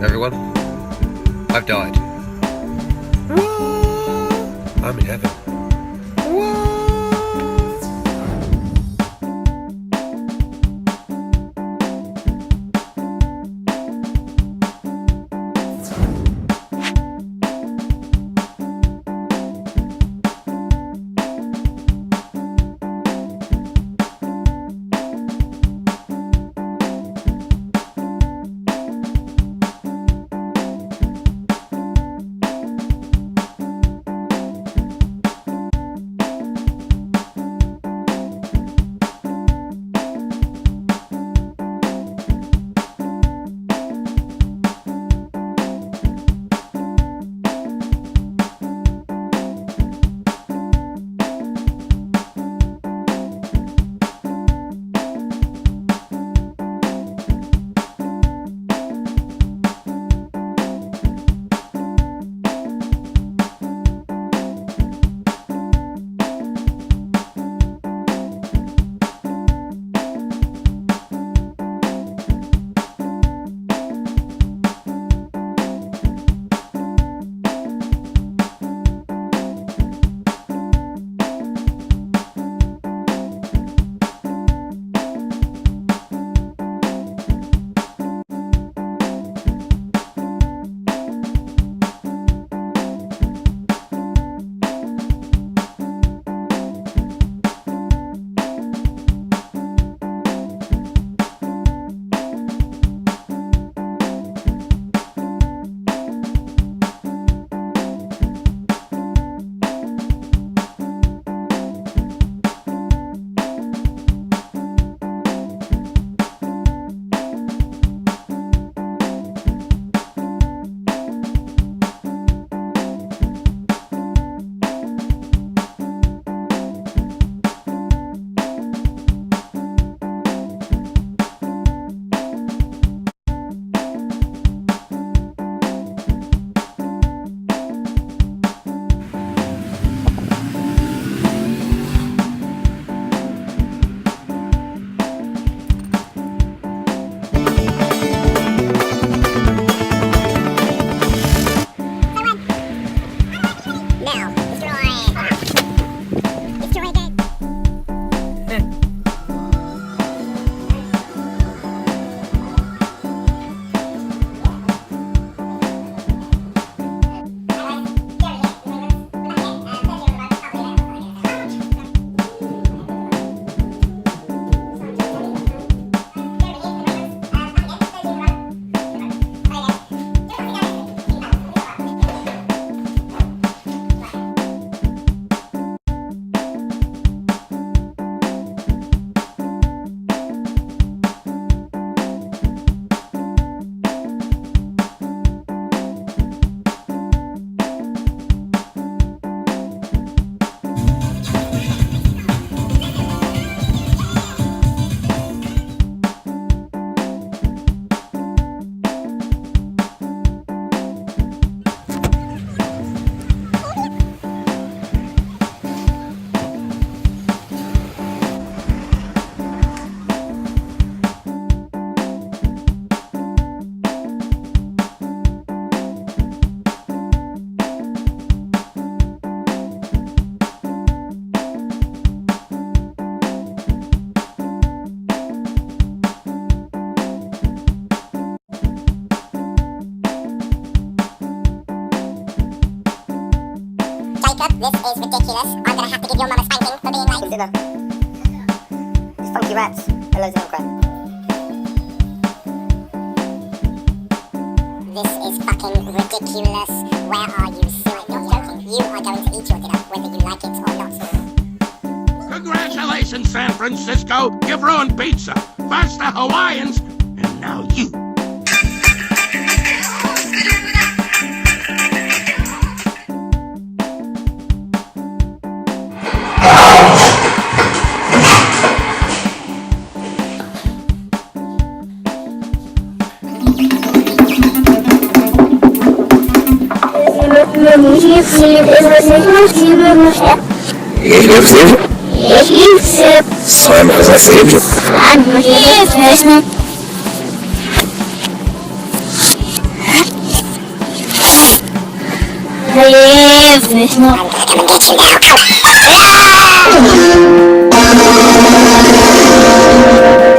everyone. I've died. I'm in heaven. This is ridiculous. I'm gonna have to give your mum a spanking for being late. Dinner. It's funky rats and loads of crap. This is fucking ridiculous. Where are you, silly? Not joking. You are going to eat your dinner, whether you like it or not. Congratulations, San Francisco. You've ruined pizza. First the Hawaiians, and now you. No jesteś, no. I'm gonna come and get you now. Ow!